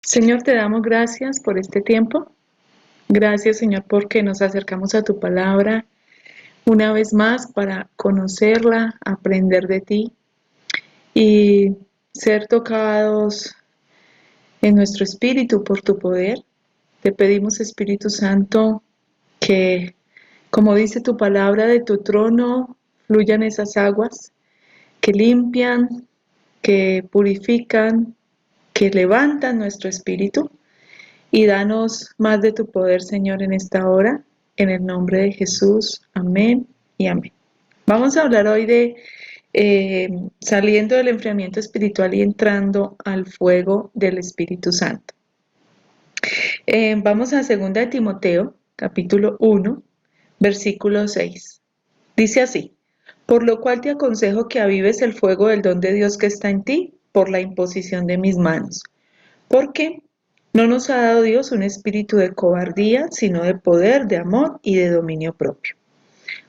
Señor, te damos gracias por este tiempo. Gracias, Señor, porque nos acercamos a tu palabra una vez más para conocerla, aprender de ti y ser tocados en nuestro espíritu por tu poder. Te pedimos, Espíritu Santo, que, como dice tu palabra, de tu trono fluyan esas aguas que limpian, que purifican, que levantan nuestro espíritu. Y danos más de tu poder, Señor, en esta hora, en el nombre de Jesús. Amén y amén. Vamos a hablar hoy de saliendo del enfriamiento espiritual y entrando al fuego del Espíritu Santo. Vamos a 2 de Timoteo, capítulo 1, versículo 6. Dice así: por lo cual te aconsejo que avives el fuego del don de Dios que está en ti por la imposición de mis manos. Porque no nos ha dado Dios un espíritu de cobardía, sino de poder, de amor y de dominio propio.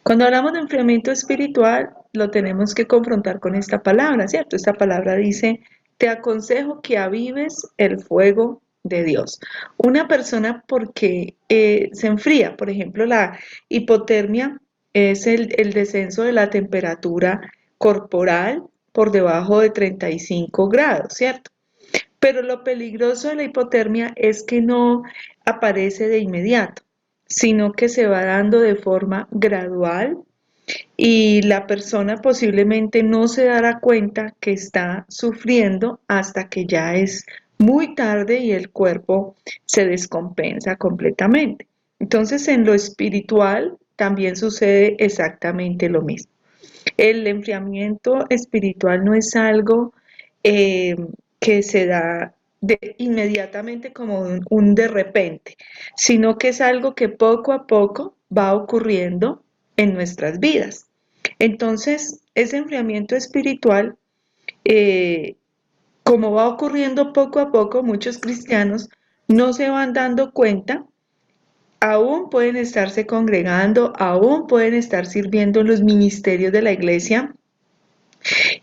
Cuando hablamos de enfriamiento espiritual, lo tenemos que confrontar con esta palabra, ¿cierto? Esta palabra dice: te aconsejo que avives el fuego de Dios. Una persona porque se enfría, por ejemplo, la hipotermia es el descenso de la temperatura corporal por debajo de 35 grados, ¿cierto? Pero lo peligroso de la hipotermia es que no aparece de inmediato, sino que se va dando de forma gradual y la persona posiblemente no se dará cuenta que está sufriendo hasta que ya es muy tarde y el cuerpo se descompensa completamente. Entonces, en lo espiritual también sucede exactamente lo mismo. El enfriamiento espiritual no es algo eh, que se da inmediatamente como un de repente, sino que es algo que poco a poco va ocurriendo en nuestras vidas. Entonces, ese enfriamiento espiritual, eh, como va ocurriendo poco a poco, muchos cristianos no se van dando cuenta. Aún pueden estarse congregando, aún pueden estar sirviendo en los ministerios de la iglesia,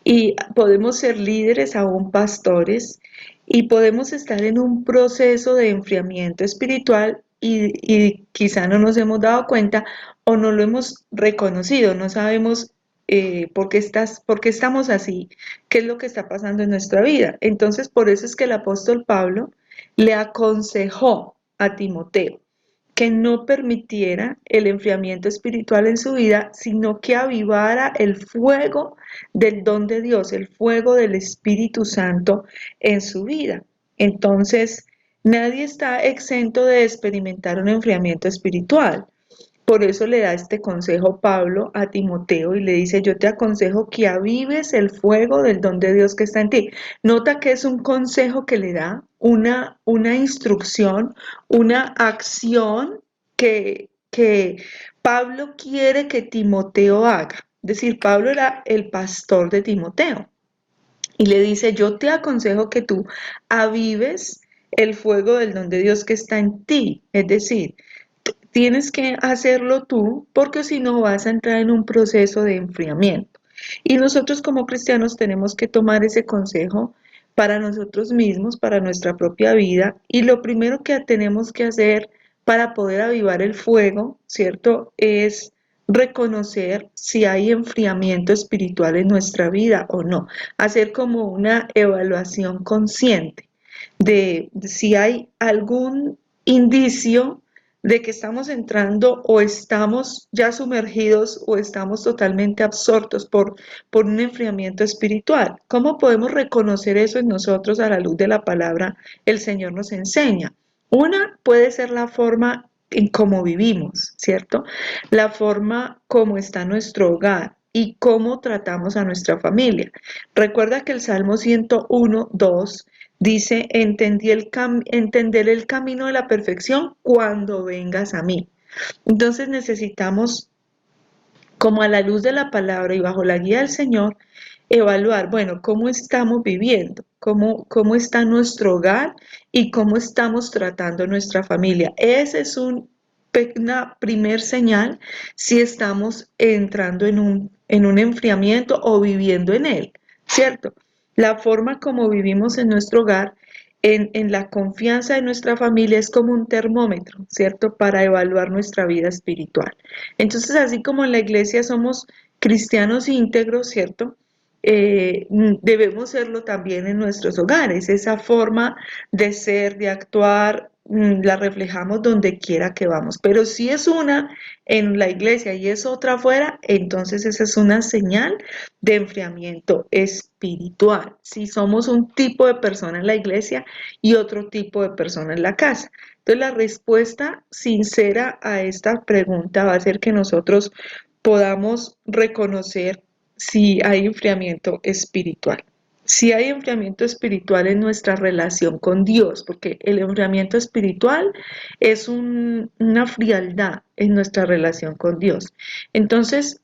y podemos ser líderes, aún pastores, y podemos estar en un proceso de enfriamiento espiritual y quizá no nos hemos dado cuenta o no lo hemos reconocido, no sabemos por qué estamos así, qué es lo que está pasando en nuestra vida. Entonces, por eso es que el apóstol Pablo le aconsejó a Timoteo que no permitiera el enfriamiento espiritual en su vida, sino que avivara el fuego del don de Dios, el fuego del Espíritu Santo en su vida. Entonces, nadie está exento de experimentar un enfriamiento espiritual. Por eso le da este consejo Pablo a Timoteo y le dice: yo te aconsejo que avives el fuego del don de Dios que está en ti. Nota que es un consejo que le da una instrucción, una acción que Pablo quiere que Timoteo haga. Es decir, Pablo era el pastor de Timoteo y le dice: yo te aconsejo que tú avives el fuego del don de Dios que está en ti. Es decir, tienes que hacerlo tú porque si no vas a entrar en un proceso de enfriamiento. Y nosotros como cristianos tenemos que tomar ese consejo para nosotros mismos, para nuestra propia vida. Y lo primero que tenemos que hacer para poder avivar el fuego, ¿cierto? Es reconocer si hay enfriamiento espiritual en nuestra vida o no. Hacer como una evaluación consciente de si hay algún indicio de que estamos entrando o estamos ya sumergidos o estamos totalmente absortos por un enfriamiento espiritual. ¿Cómo podemos reconocer eso en nosotros a la luz de la palabra? El Señor nos enseña. Una puede ser la forma en cómo vivimos, ¿cierto? La forma como está nuestro hogar y cómo tratamos a nuestra familia. Recuerda que el Salmo 101:2 dice: entender el camino de la perfección cuando vengas a mí. Entonces necesitamos, como a la luz de la palabra y bajo la guía del Señor, evaluar, bueno, cómo estamos viviendo, cómo está nuestro hogar y cómo estamos tratando a nuestra familia. Ese es una primer señal si estamos entrando en un enfriamiento o viviendo en él, ¿cierto? La forma como vivimos en nuestro hogar en la confianza de nuestra familia es como un termómetro, ¿cierto? Para evaluar nuestra vida espiritual. Entonces, así como en la iglesia somos cristianos íntegros, ¿cierto? Debemos serlo también en nuestros hogares. Esa forma de ser, de actuar, la reflejamos donde quiera que vamos. Pero si es una en la iglesia y es otra afuera, entonces esa es una señal de enfriamiento espiritual. Si somos un tipo de persona en la iglesia y otro tipo de persona en la casa. Entonces la respuesta sincera a esta pregunta va a ser que nosotros podamos reconocer si hay enfriamiento espiritual. Si hay enfriamiento espiritual en nuestra relación con Dios, porque el enfriamiento espiritual es una frialdad en nuestra relación con Dios. Entonces,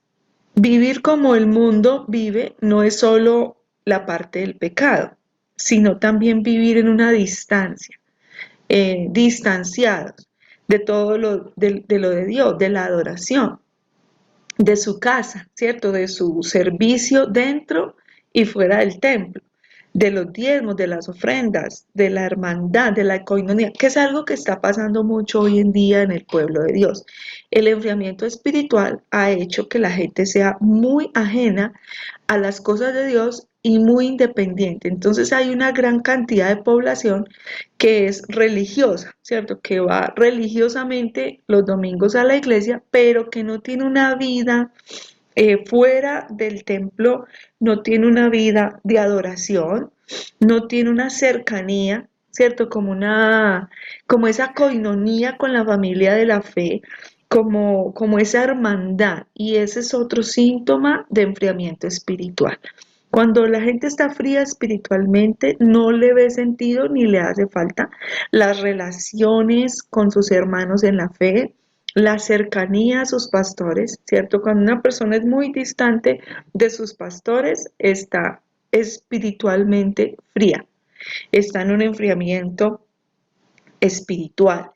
vivir como el mundo vive no es solo la parte del pecado, sino también vivir en una distancia, distanciados de todo de lo de Dios, de la adoración, de su casa, ¿cierto? De su servicio dentro y fuera del templo, de los diezmos, de las ofrendas, de la hermandad, de la coinonía, que es algo que está pasando mucho hoy en día en el pueblo de Dios. El enfriamiento espiritual ha hecho que la gente sea muy ajena a las cosas de Dios y muy independiente. Entonces hay una gran cantidad de población que es religiosa, ¿cierto? Que va religiosamente los domingos a la iglesia, pero que no tiene una vida fuera del templo, no tiene una vida de adoración, no tiene una cercanía, ¿cierto? Como esa coinonía con la familia de la fe, como esa hermandad. Y ese es otro síntoma de enfriamiento espiritual. Cuando la gente está fría espiritualmente, no le ve sentido ni le hace falta las relaciones con sus hermanos en la fe, la cercanía a sus pastores, ¿cierto? Cuando una persona es muy distante de sus pastores, está espiritualmente fría, está en un enfriamiento espiritual.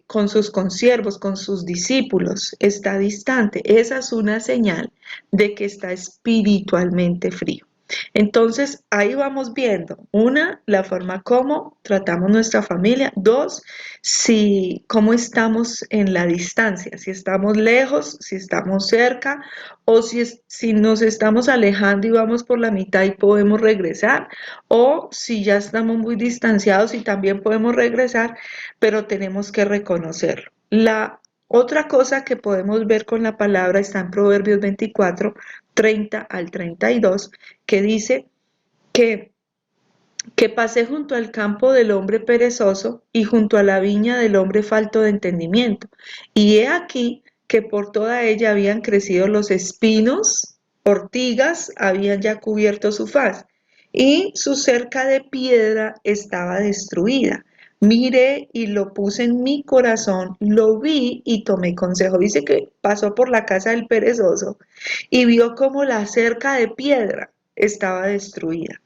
Con sus consiervos, con sus discípulos, está distante. Esa es una señal de que está espiritualmente frío. Entonces, ahí vamos viendo, una, la forma como tratamos nuestra familia, dos, si cómo estamos en la distancia, si estamos lejos, si estamos cerca, o si nos estamos alejando y vamos por la mitad y podemos regresar, o si ya estamos muy distanciados y también podemos regresar, pero tenemos que reconocerlo. La otra cosa que podemos ver con la palabra está en Proverbios 24, 30 al 32, que dice que, que pasé junto al campo del hombre perezoso y junto a la viña del hombre falto de entendimiento. Y he aquí que por toda ella habían crecido los espinos, ortigas habían ya cubierto su faz, y su cerca de piedra estaba destruida. Miré y lo puse en mi corazón, lo vi y tomé consejo. Dice que pasó por la casa del perezoso y vio como la cerca de piedra estaba destruida,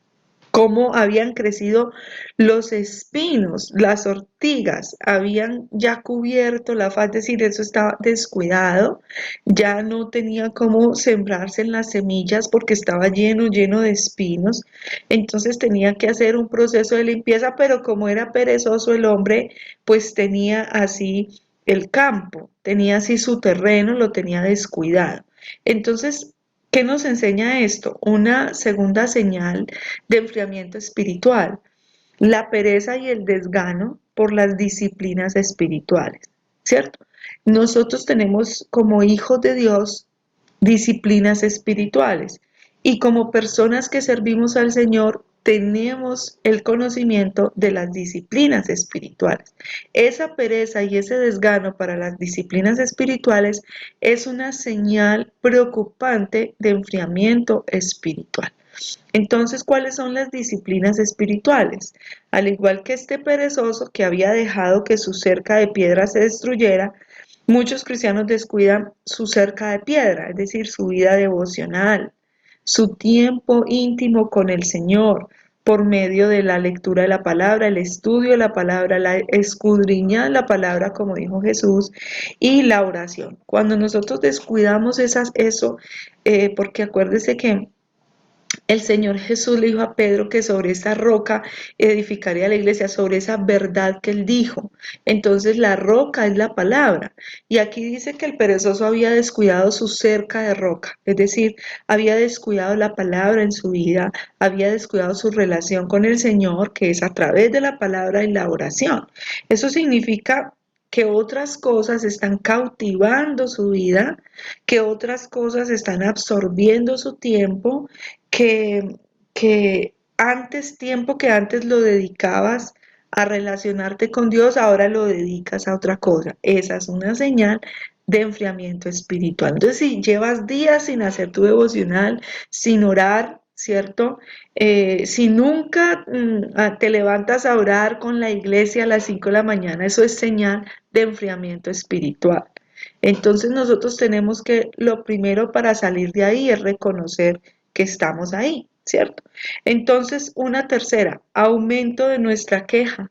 cómo habían crecido los espinos, las ortigas, habían ya cubierto la faz, es decir, eso estaba descuidado, ya no tenía cómo sembrarse en las semillas porque estaba lleno de espinos, entonces tenía que hacer un proceso de limpieza, pero como era perezoso el hombre, pues tenía así el campo, tenía así su terreno, lo tenía descuidado. Entonces, ¿qué nos enseña esto? Una segunda señal de enfriamiento espiritual, la pereza y el desgano por las disciplinas espirituales, ¿cierto? Nosotros tenemos como hijos de Dios disciplinas espirituales y como personas que servimos al Señor tenemos el conocimiento de las disciplinas espirituales. Esa pereza y ese desgano para las disciplinas espirituales es una señal preocupante de enfriamiento espiritual. Entonces, ¿cuáles son las disciplinas espirituales? Al igual que este perezoso que había dejado que su cerca de piedra se destruyera, muchos cristianos descuidan su cerca de piedra, es decir, su vida devocional, su tiempo íntimo con el Señor, por medio de la lectura de la palabra, el estudio de la palabra, la escudriña de la palabra, como dijo Jesús, y la oración. Cuando nosotros descuidamos eso, porque acuérdese que El Señor Jesús le dijo a Pedro que sobre esa roca edificaría la iglesia, sobre esa verdad que él dijo. Entonces la roca es la palabra. Y aquí dice que el perezoso había descuidado su cerca de roca, es decir, había descuidado la palabra en su vida, había descuidado su relación con el Señor, que es a través de la palabra y la oración. Eso significa que otras cosas están cautivando su vida, que otras cosas están absorbiendo su tiempo, que, que tiempo que antes lo dedicabas a relacionarte con Dios, ahora lo dedicas a otra cosa. Esa es una señal de enfriamiento espiritual. Entonces, si llevas días sin hacer tu devocional, sin orar, ¿cierto? Si nunca te levantas a orar con la iglesia a las 5 de la mañana, eso es señal de enfriamiento espiritual. Entonces nosotros tenemos que, lo primero para salir de ahí es reconocer que estamos ahí, ¿cierto? Entonces, una tercera, aumento de nuestra queja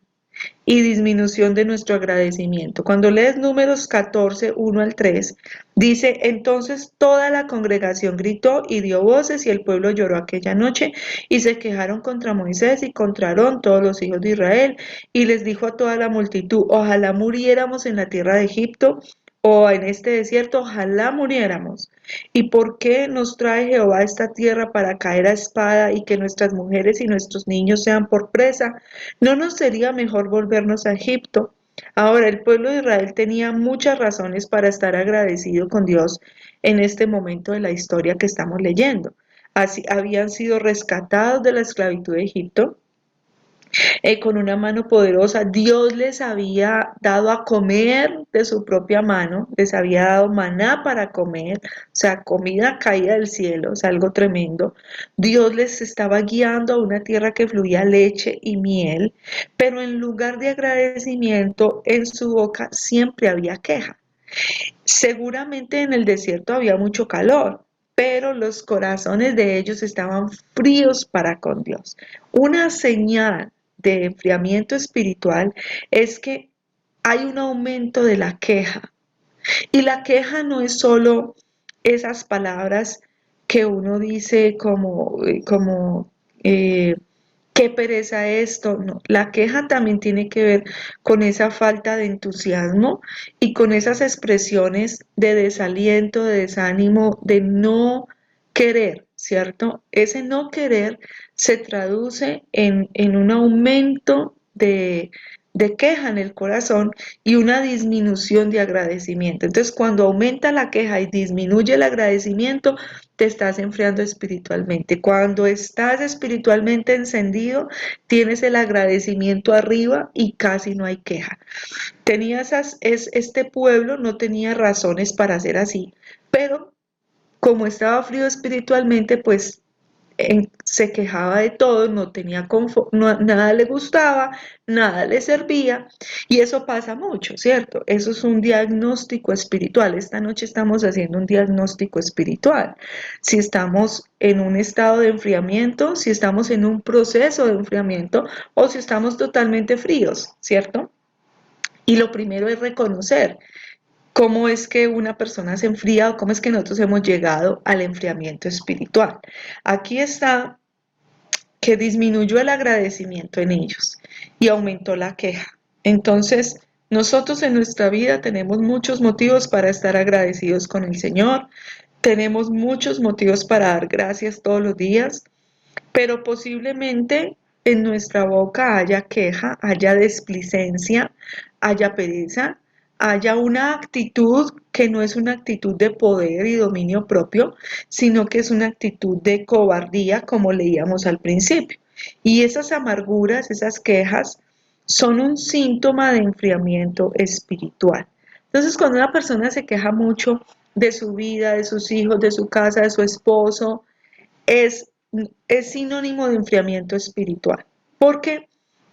y disminución de nuestro agradecimiento. Cuando lees Números 14, 1 al 3, dice, entonces toda la congregación gritó y dio voces y el pueblo lloró aquella noche y se quejaron contra Moisés y contra Aarón todos los hijos de Israel y les dijo a toda la multitud, ojalá muriéramos en la tierra de Egipto o en este desierto, ojalá muriéramos. ¿Y por qué nos trae Jehová a esta tierra para caer a espada y que nuestras mujeres y nuestros niños sean por presa? ¿No nos sería mejor volvernos a Egipto? Ahora, el pueblo de Israel tenía muchas razones para estar agradecido con Dios en este momento de la historia que estamos leyendo. Así, habían sido rescatados de la esclavitud de Egipto, con una mano poderosa. Dios les había dado a comer de su propia mano, les había dado maná para comer, o sea, comida caída del cielo, o sea, algo tremendo. Dios les estaba guiando a una tierra que fluía leche y miel, pero en lugar de agradecimiento, en su boca siempre había queja. Seguramente en el desierto había mucho calor, pero los corazones de ellos estaban fríos para con Dios. Una señal de enfriamiento espiritual es que hay un aumento de la queja. Y la queja no es solo esas palabras que uno dice como eh, qué pereza esto. No, la queja también tiene que ver con esa falta de entusiasmo y con esas expresiones de desaliento, de desánimo, de no querer, ¿cierto? Ese no querer se traduce en un aumento de queja en el corazón y una disminución de agradecimiento. Entonces, cuando aumenta la queja y disminuye el agradecimiento, te estás enfriando espiritualmente. Cuando estás espiritualmente encendido, tienes el agradecimiento arriba y casi no hay queja. Este pueblo no tenía razones para ser así, pero como estaba frío espiritualmente, pues se quejaba de todo, no tenía confort, nada le gustaba, nada le servía, y eso pasa mucho, ¿cierto? Eso es un diagnóstico espiritual. Esta noche estamos haciendo un diagnóstico espiritual. Si estamos en un estado de enfriamiento, si estamos en un proceso de enfriamiento o si estamos totalmente fríos, ¿cierto? Y lo primero es reconocer cómo es que una persona se enfría o cómo es que nosotros hemos llegado al enfriamiento espiritual. Aquí está que disminuyó el agradecimiento en ellos y aumentó la queja. Entonces, nosotros en nuestra vida tenemos muchos motivos para estar agradecidos con el Señor, tenemos muchos motivos para dar gracias todos los días, pero posiblemente en nuestra boca haya queja, haya desplicencia, haya pereza, haya una actitud que no es una actitud de poder y dominio propio, sino que es una actitud de cobardía, como leíamos al principio. Y esas amarguras, esas quejas, son un síntoma de enfriamiento espiritual. Entonces, cuando una persona se queja mucho de su vida, de sus hijos, de su casa, de su esposo, es, es sinónimo de enfriamiento espiritual, porque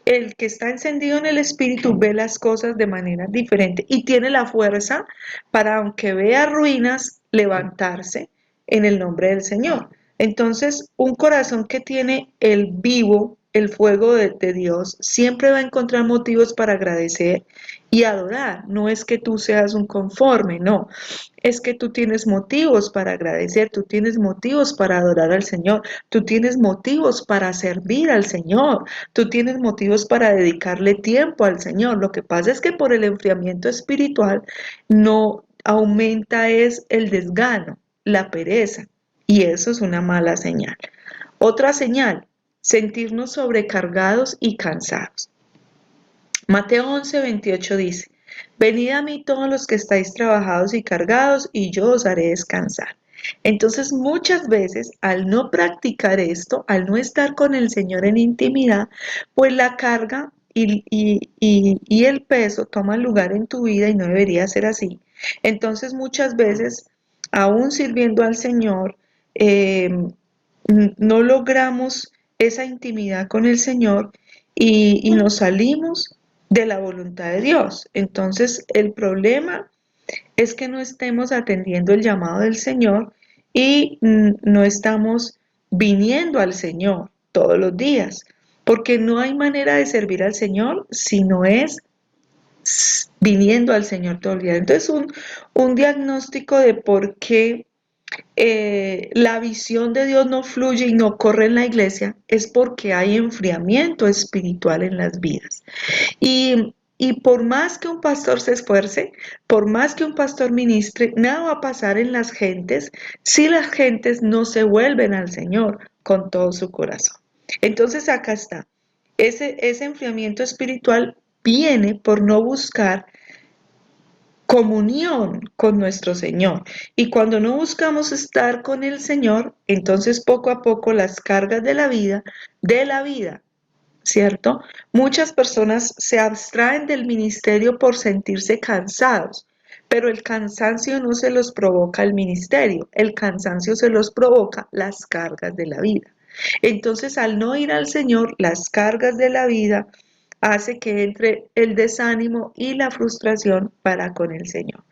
el que está encendido en el espíritu ve las cosas de manera diferente y tiene la fuerza para, aunque vea ruinas, levantarse en el nombre del Señor. Entonces, un corazón que tiene el vivo, el fuego de Dios, siempre va a encontrar motivos para agradecer y adorar. No es que tú seas un conforme, no. Es que tú tienes motivos para agradecer, tú tienes motivos para adorar al Señor, tú tienes motivos para servir al Señor, tú tienes motivos para dedicarle tiempo al Señor. Lo que pasa es que por el enfriamiento espiritual no aumenta es el desgano, la pereza, y eso es una mala señal. Otra señal, sentirnos sobrecargados y cansados. Mateo 11:28 dice, venid a mí todos los que estáis trabajados y cargados, y yo os haré descansar. Entonces muchas veces al no practicar esto, al no estar con el Señor en intimidad, pues la carga y el peso toman lugar en tu vida y no debería ser así. Entonces muchas veces, aún sirviendo al Señor, eh, no logramos esa intimidad con el Señor y nos salimos de la voluntad de Dios. Entonces, el problema es que no estemos atendiendo el llamado del Señor y no estamos viniendo al Señor todos los días, porque no hay manera de servir al Señor si no es viniendo al Señor todos los días. Entonces, un diagnóstico de por qué la visión de Dios no fluye y no corre en la iglesia es porque hay enfriamiento espiritual en las vidas. Y por más que un pastor se esfuerce, por más que un pastor ministre, nada va a pasar en las gentes si las gentes no se vuelven al Señor con todo su corazón. Entonces acá está. Ese enfriamiento espiritual viene por no buscar comunión con nuestro Señor. Y cuando no buscamos estar con el Señor, entonces poco a poco las cargas de la vida, ¿cierto? Muchas personas se abstraen del ministerio por sentirse cansados, pero el cansancio no se los provoca el ministerio, el cansancio se los provoca las cargas de la vida. Entonces, al no ir al Señor, las cargas de la vida hace que entre el desánimo y la frustración para con el Señor.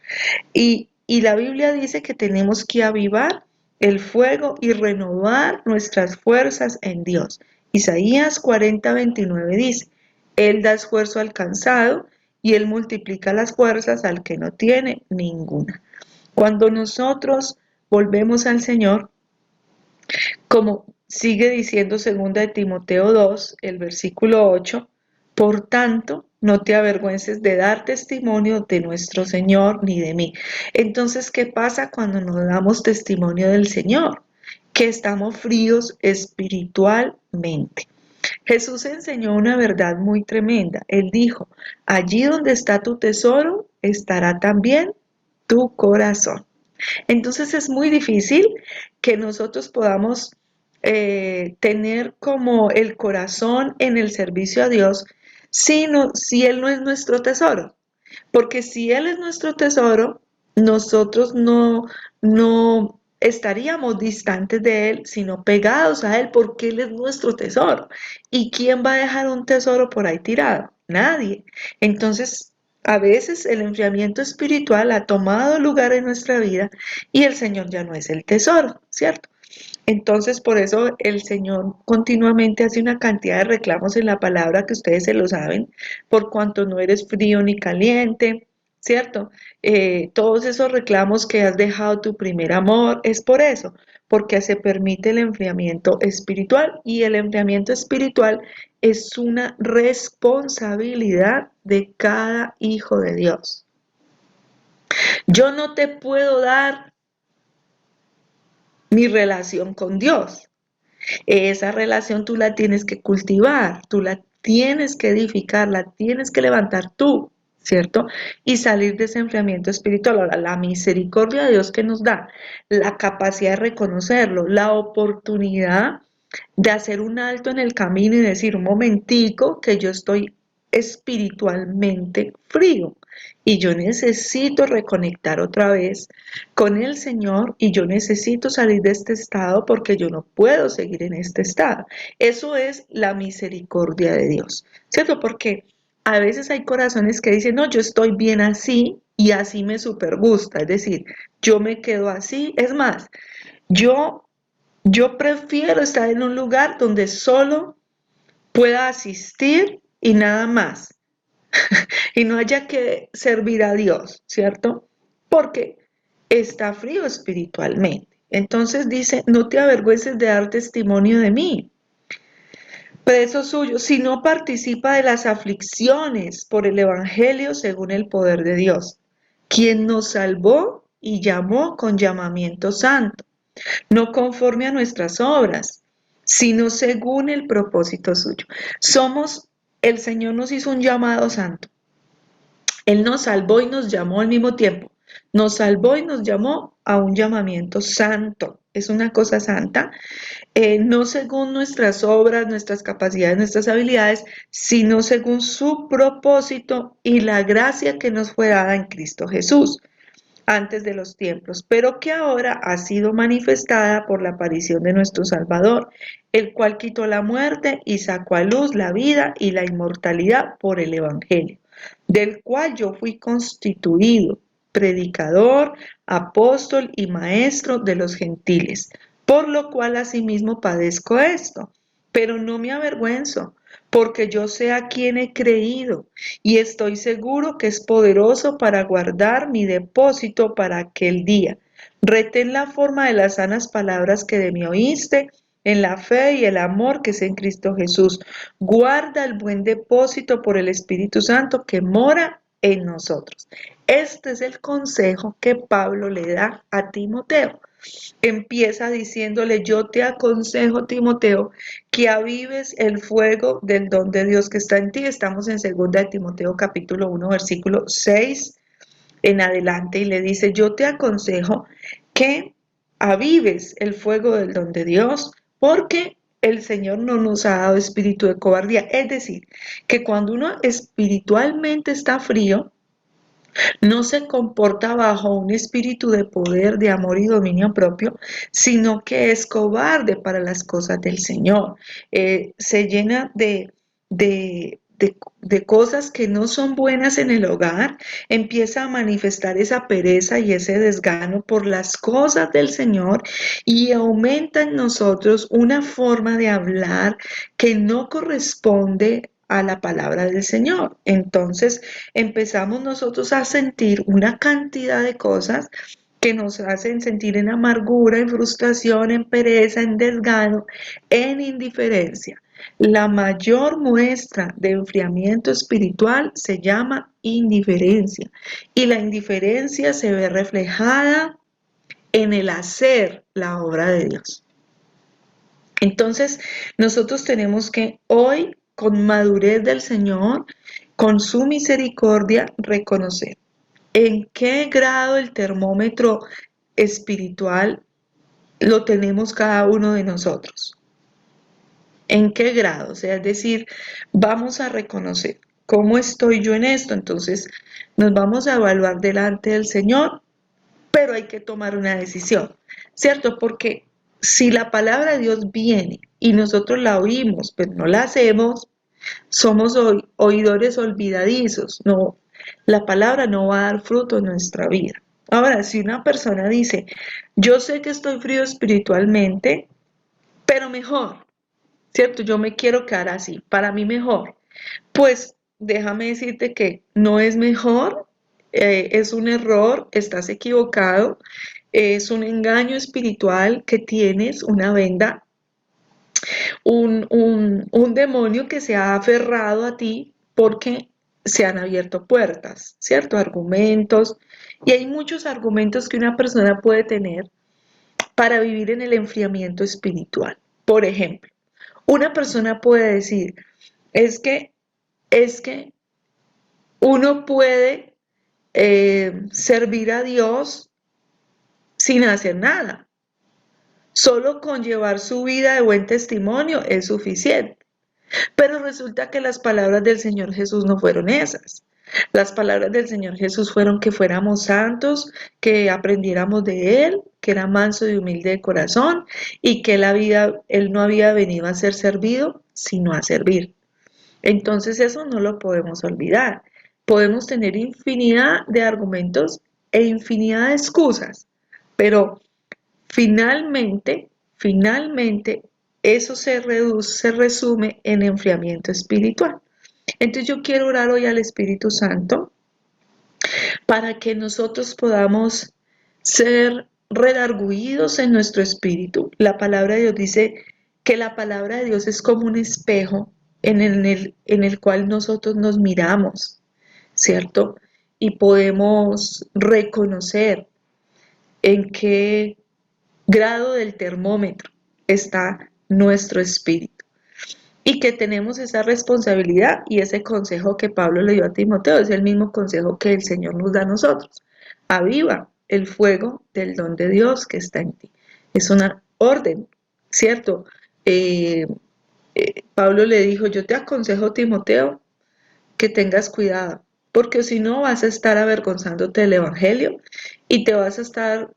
Y la Biblia dice que tenemos que avivar el fuego y renovar nuestras fuerzas en Dios. Isaías 40:29 dice, Él da esfuerzo al cansado y Él multiplica las fuerzas al que no tiene ninguna. Cuando nosotros volvemos al Señor, como sigue diciendo 2 de Timoteo 2, el versículo 8, por tanto, no te avergüences de dar testimonio de nuestro Señor ni de mí. Entonces, ¿qué pasa cuando nos damos testimonio del Señor? Que estamos fríos espiritualmente. Jesús enseñó una verdad muy tremenda. Él dijo, allí donde está tu tesoro, estará también tu corazón. Entonces es muy difícil que nosotros podamos tener como el corazón en el servicio a Dios si Él no es nuestro tesoro. Porque si Él es nuestro tesoro, nosotros no estaríamos distantes de Él, sino pegados a Él, porque Él es nuestro tesoro. ¿Y quién va a dejar un tesoro por ahí tirado? Nadie. Entonces, a veces el enfriamiento espiritual ha tomado lugar en nuestra vida y el Señor ya no es el tesoro, ¿cierto? Entonces, por eso el Señor continuamente hace una cantidad de reclamos en la palabra que ustedes se lo saben, por cuanto no eres frío ni caliente, ¿cierto? Todos esos reclamos que has dejado tu primer amor, es por eso, porque se permite el enfriamiento espiritual y el enfriamiento espiritual es una responsabilidad de cada hijo de Dios. Yo no te puedo dar mi relación con Dios. Esa relación tú la tienes que cultivar, tú la tienes que edificar, la tienes que levantar tú, ¿cierto? Y salir de ese enfriamiento espiritual. Ahora, la misericordia de Dios que nos da, la capacidad de reconocerlo, la oportunidad de hacer un alto en el camino y decir, un momentico, que yo estoy espiritualmente frío y yo necesito reconectar otra vez con el Señor y yo necesito salir de este estado porque yo no puedo seguir en este estado. Eso es la misericordia de Dios, ¿cierto? Porque a veces hay corazones que dicen, no, yo estoy bien así y así me super gusta, es decir, yo me quedo así, es más, yo prefiero estar en un lugar donde solo pueda asistir y nada más, y no haya que servir a Dios, ¿cierto? Porque está frío espiritualmente. Entonces dice, no te avergüences de dar testimonio de mí, preso suyo, si no participa de las aflicciones por el Evangelio según el poder de Dios, quien nos salvó y llamó con llamamiento santo, no conforme a nuestras obras, sino según el propósito suyo. El Señor nos hizo un llamado santo. Él nos salvó y nos llamó al mismo tiempo. Nos salvó y nos llamó a un llamamiento santo. Es una cosa santa, no según nuestras obras, nuestras capacidades, nuestras habilidades, sino según su propósito y la gracia que nos fue dada en Cristo Jesús antes de los tiempos, pero que ahora ha sido manifestada por la aparición de nuestro Salvador, el cual quitó la muerte y sacó a luz la vida y la inmortalidad por el Evangelio, del cual yo fui constituido predicador, apóstol y maestro de los gentiles, por lo cual asimismo padezco esto, pero no me avergüenzo, porque yo sé a quién he creído y estoy seguro que es poderoso para guardar mi depósito para aquel día. Retén la forma de las sanas palabras que de mí oíste, en la fe y el amor que es en Cristo Jesús. Guarda el buen depósito por el Espíritu Santo que mora en nosotros. Este es el consejo que Pablo le da a Timoteo. Empieza diciéndole, yo te aconsejo, Timoteo, que avives el fuego del don de Dios que está en ti. Estamos en 2 de Timoteo capítulo 1, versículo 6 en adelante, y le dice, yo te aconsejo que avives el fuego del don de Dios, porque el Señor no nos ha dado espíritu de cobardía. Es decir, que cuando uno espiritualmente está frío, no se comporta bajo un espíritu de poder, de amor y dominio propio, sino que es cobarde para las cosas del Señor. Se llena de cosas que no son buenas en el hogar, empieza a manifestar esa pereza y ese desgano por las cosas del Señor y aumenta en nosotros una forma de hablar que no corresponde a la palabra del Señor. Entonces empezamos nosotros a sentir una cantidad de cosas que nos hacen sentir en amargura, en frustración, en pereza, en desgano, en indiferencia. La mayor muestra de enfriamiento espiritual se llama indiferencia, y la indiferencia se ve reflejada en el hacer la obra de Dios. Entonces, nosotros tenemos que hoy, con madurez del Señor, con su misericordia, reconocer en qué grado el termómetro espiritual lo tenemos cada uno de nosotros. ¿En qué grado? O sea, es decir, vamos a reconocer cómo estoy yo en esto. Entonces, nos vamos a evaluar delante del Señor, pero hay que tomar una decisión, ¿cierto? Porque si la palabra de Dios viene y nosotros la oímos, pero no la hacemos, somos oidores olvidadizos. No, la palabra no va a dar fruto en nuestra vida. Ahora, si una persona dice, yo sé que estoy frío espiritualmente, pero mejor, ¿cierto? Yo me quiero quedar así, para mí mejor. Pues déjame decirte que no es mejor, es un error, estás equivocado, es un engaño espiritual que tienes, una venda, un demonio que se ha aferrado a ti porque se han abierto puertas, ¿cierto? Argumentos, y hay muchos argumentos que una persona puede tener para vivir en el enfriamiento espiritual. Por ejemplo, una persona puede decir, es que uno puede servir a Dios sin hacer nada. Solo con llevar su vida de buen testimonio es suficiente. Pero resulta que las palabras del Señor Jesús no fueron esas. Las palabras del Señor Jesús fueron que fuéramos santos, que aprendiéramos de Él, que era manso y humilde de corazón y que Él no había venido a ser servido, sino a servir. Entonces eso no lo podemos olvidar. Podemos tener infinidad de argumentos e infinidad de excusas, pero finalmente, eso se resume en enfriamiento espiritual. Entonces yo quiero orar hoy al Espíritu Santo para que nosotros podamos ser redarguidos en nuestro espíritu. La palabra de Dios dice que la palabra de Dios es como un espejo en el cual nosotros nos miramos, ¿cierto? Y podemos reconocer en qué grado del termómetro está nuestro espíritu. Y que tenemos esa responsabilidad y ese consejo que Pablo le dio a Timoteo, es el mismo consejo que el Señor nos da a nosotros. Aviva el fuego del don de Dios que está en ti. Es una orden, ¿cierto? Eh, Pablo le dijo, yo te aconsejo, Timoteo, que tengas cuidado, porque si no vas a estar avergonzándote del Evangelio y te vas a estar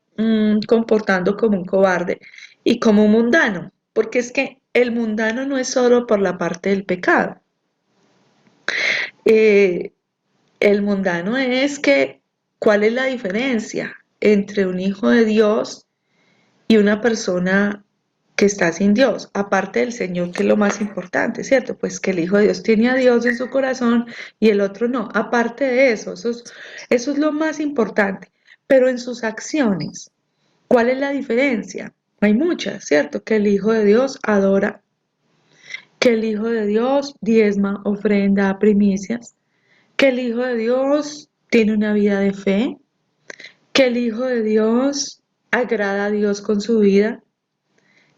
comportando como un cobarde y como un mundano, porque es que el mundano no es solo por la parte del pecado. Eh, el mundano es que, ¿cuál es la diferencia entre un hijo de Dios y una persona que está sin Dios, aparte del Señor, que es lo más importante, ¿cierto? Pues que el Hijo de Dios tiene a Dios en su corazón y el otro no. Aparte de eso, eso es lo más importante. Pero en sus acciones, ¿cuál es la diferencia? Hay muchas, ¿cierto? Que el Hijo de Dios adora, que el Hijo de Dios diezma, ofrenda, primicias, que el Hijo de Dios tiene una vida de fe, que el Hijo de Dios agrada a Dios con su vida,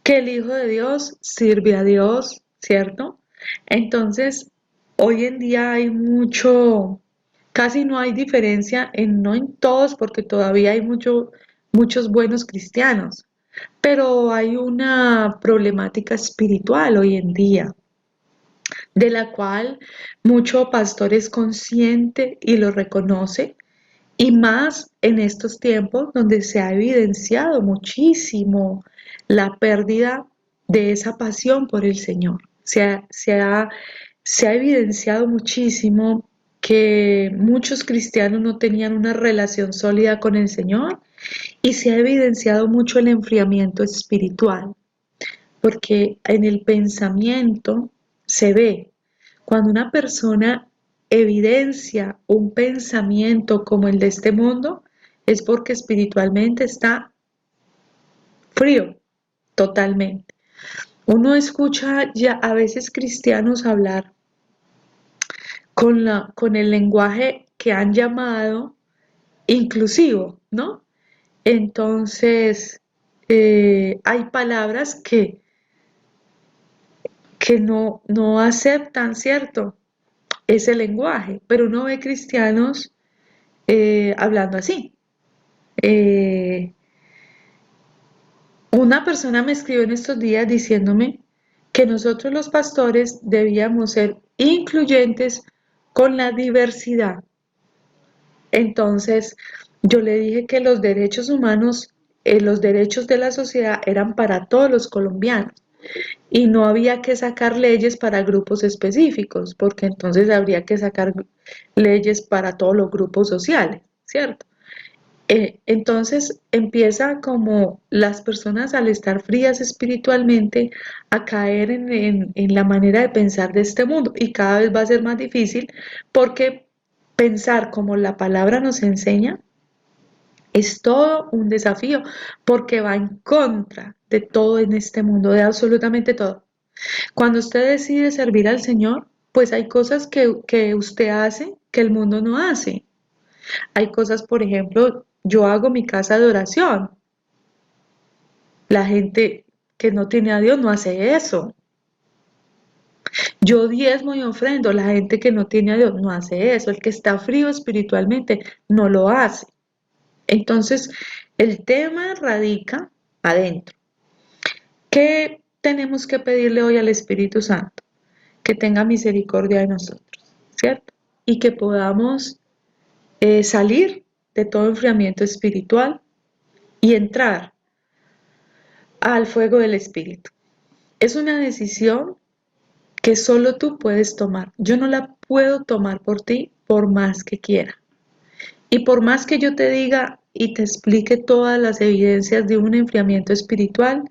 que el Hijo de Dios sirve a Dios, ¿cierto? Entonces, hoy en día hay mucho, casi no hay diferencia no en todos, porque todavía hay muchos buenos cristianos, pero hay una problemática espiritual hoy en día, de la cual mucho pastor es consciente y lo reconoce, y más en estos tiempos donde se ha evidenciado muchísimo la pérdida de esa pasión por el Señor. Se ha evidenciado muchísimo que muchos cristianos no tenían una relación sólida con el Señor y se ha evidenciado mucho el enfriamiento espiritual, porque en el pensamiento se ve cuando una persona evidencia un pensamiento como el de este mundo, es porque espiritualmente está frío, totalmente. Uno escucha ya a veces cristianos hablar con el lenguaje que han llamado inclusivo, ¿no? Entonces, hay palabras que no aceptan, ¿cierto? Ese lenguaje, pero uno ve cristianos hablando así. Eh, una persona me escribió en estos días diciéndome que nosotros los pastores debíamos ser incluyentes con la diversidad. Entonces, yo le dije que los derechos humanos, los derechos de la sociedad eran para todos los colombianos y no había que sacar leyes para grupos específicos, porque entonces habría que sacar leyes para todos los grupos sociales, ¿cierto? Entonces empieza como las personas al estar frías espiritualmente a caer en la manera de pensar de este mundo y cada vez va a ser más difícil porque pensar como la palabra nos enseña es todo un desafío porque va en contra de todo en este mundo, de absolutamente todo. Cuando usted decide servir al Señor, pues hay cosas que usted hace que el mundo no hace. Hay cosas, por ejemplo, yo hago mi casa de oración. La gente que no tiene a Dios no hace eso. Yo diezmo y ofrendo. La gente que no tiene a Dios no hace eso. El que está frío espiritualmente no lo hace. Entonces, el tema radica adentro. ¿Qué tenemos que pedirle hoy al Espíritu Santo? Que tenga misericordia de nosotros, ¿cierto? Y que podamos salir de todo enfriamiento espiritual y entrar al fuego del Espíritu. Es una decisión que solo tú puedes tomar. Yo no la puedo tomar por ti por más que quiera. Y por más que yo te diga y te explique todas las evidencias de un enfriamiento espiritual,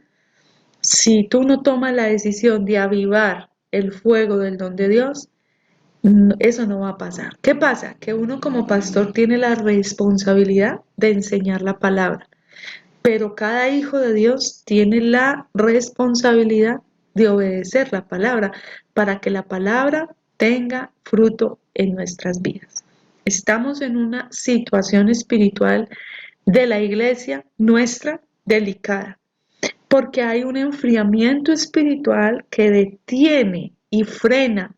Si tú no tomas la decisión de avivar el fuego del don de Dios, eso no va a pasar. ¿Qué pasa? Que uno como pastor tiene la responsabilidad de enseñar la palabra, pero cada hijo de Dios tiene la responsabilidad de obedecer la palabra para que la palabra tenga fruto en nuestras vidas. Estamos en una situación espiritual de la iglesia nuestra delicada, porque hay un enfriamiento espiritual que detiene y frena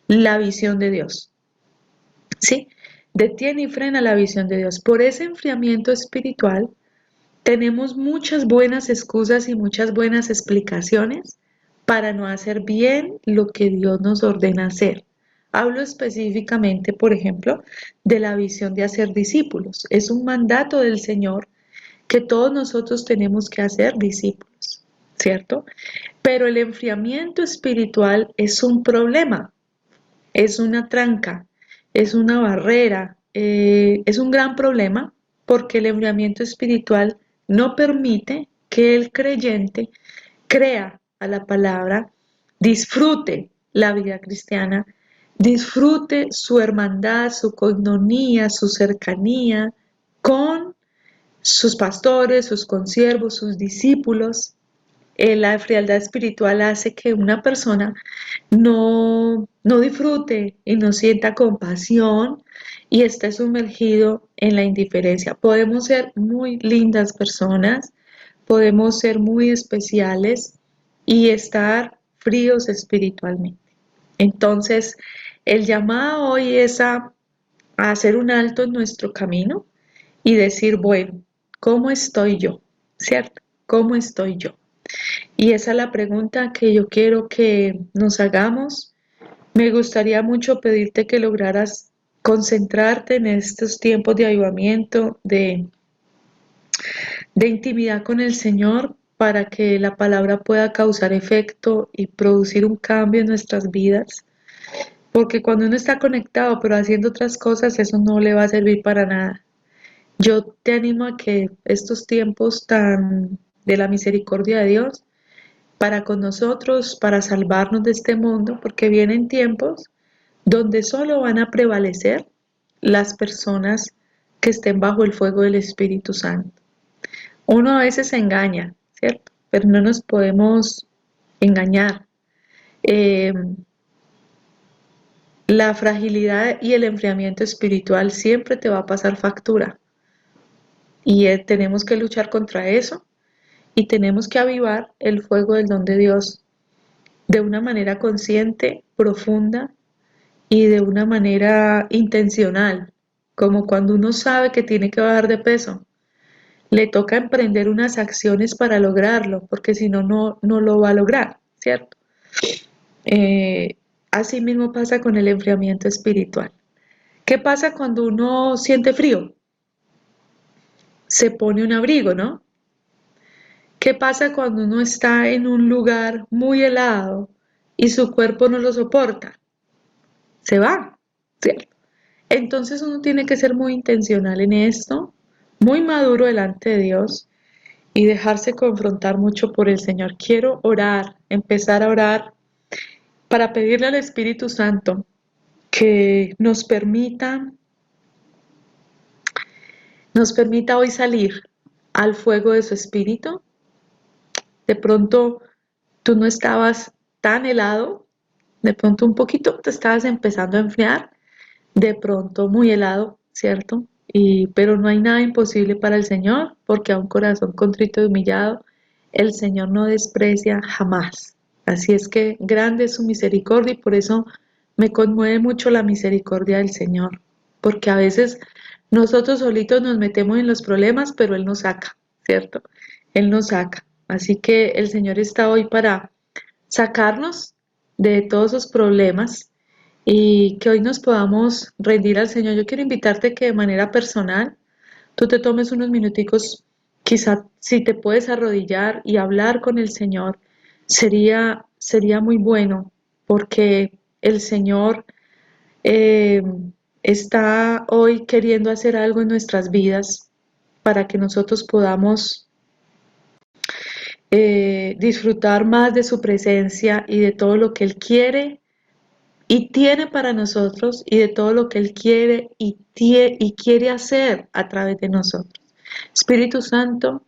la visión de Dios. ¿Sí? Detiene y frena la visión de Dios. Por ese enfriamiento espiritual tenemos muchas buenas excusas y muchas buenas explicaciones para no hacer bien lo que Dios nos ordena hacer. Hablo específicamente, por ejemplo, de la visión de hacer discípulos. Es un mandato del Señor que todos nosotros tenemos que hacer discípulos, ¿cierto? Pero el enfriamiento espiritual es un problema, es una tranca, es una barrera, es un gran problema porque el enfriamiento espiritual no permite que el creyente crea a la palabra, disfrute la vida cristiana, disfrute su hermandad, su coinonía, su cercanía con sus pastores, sus consiervos, sus discípulos. La frialdad espiritual hace que una persona no disfrute y no sienta compasión y esté sumergido en la indiferencia. Podemos ser muy lindas personas, podemos ser muy especiales y estar fríos espiritualmente. Entonces, el llamado hoy es a hacer un alto en nuestro camino y decir, bueno, ¿cómo estoy yo? ¿Cierto? ¿Cómo estoy yo? Y esa es la pregunta que yo quiero que nos hagamos. Me gustaría mucho pedirte que lograras concentrarte en estos tiempos de avivamiento, de intimidad con el Señor, para que la palabra pueda causar efecto y producir un cambio en nuestras vidas. Porque cuando uno está conectado pero haciendo otras cosas, eso no le va a servir para nada. Yo te animo a que estos tiempos tan de la misericordia de Dios para con nosotros, para salvarnos de este mundo, porque vienen tiempos donde solo van a prevalecer las personas que estén bajo el fuego del Espíritu Santo. Uno a veces se engaña, ¿cierto? Pero no nos podemos engañar. Eh, la fragilidad y el enfriamiento espiritual siempre te va a pasar factura y tenemos que luchar contra eso y tenemos que avivar el fuego del don de Dios de una manera consciente, profunda y de una manera intencional, como cuando uno sabe que tiene que bajar de peso, le toca emprender unas acciones para lograrlo, porque si no, no lo va a lograr, ¿cierto? Eh, Así mismo pasa con el enfriamiento espiritual. ¿Qué pasa cuando uno siente frío? Se pone un abrigo, ¿no? ¿Qué pasa cuando uno está en un lugar muy helado y su cuerpo no lo soporta? Se va, ¿cierto? Entonces uno tiene que ser muy intencional en esto, muy maduro delante de Dios y dejarse confrontar mucho por el Señor. Quiero orar, empezar a orar para pedirle al Espíritu Santo que nos permita hoy salir al fuego de su Espíritu. De pronto tú no estabas tan helado, de pronto un poquito te estabas empezando a enfriar, de pronto muy helado, ¿cierto? Pero no hay nada imposible para el Señor, porque a un corazón contrito y humillado, el Señor no desprecia jamás. Así es que grande es su misericordia y por eso me conmueve mucho la misericordia del Señor, porque a veces nosotros solitos nos metemos en los problemas, pero Él nos saca, ¿cierto? Él nos saca. Así que el Señor está hoy para sacarnos de todos esos problemas y que hoy nos podamos rendir al Señor. Yo quiero invitarte que de manera personal tú te tomes unos minuticos, quizá si te puedes arrodillar y hablar con el Señor, sería muy bueno porque el Señor eh, está hoy queriendo hacer algo en nuestras vidas para que nosotros podamos disfrutar más de su presencia y de todo lo que Él quiere y tiene para nosotros y de todo lo que Él quiere y quiere hacer a través de nosotros. Espíritu Santo,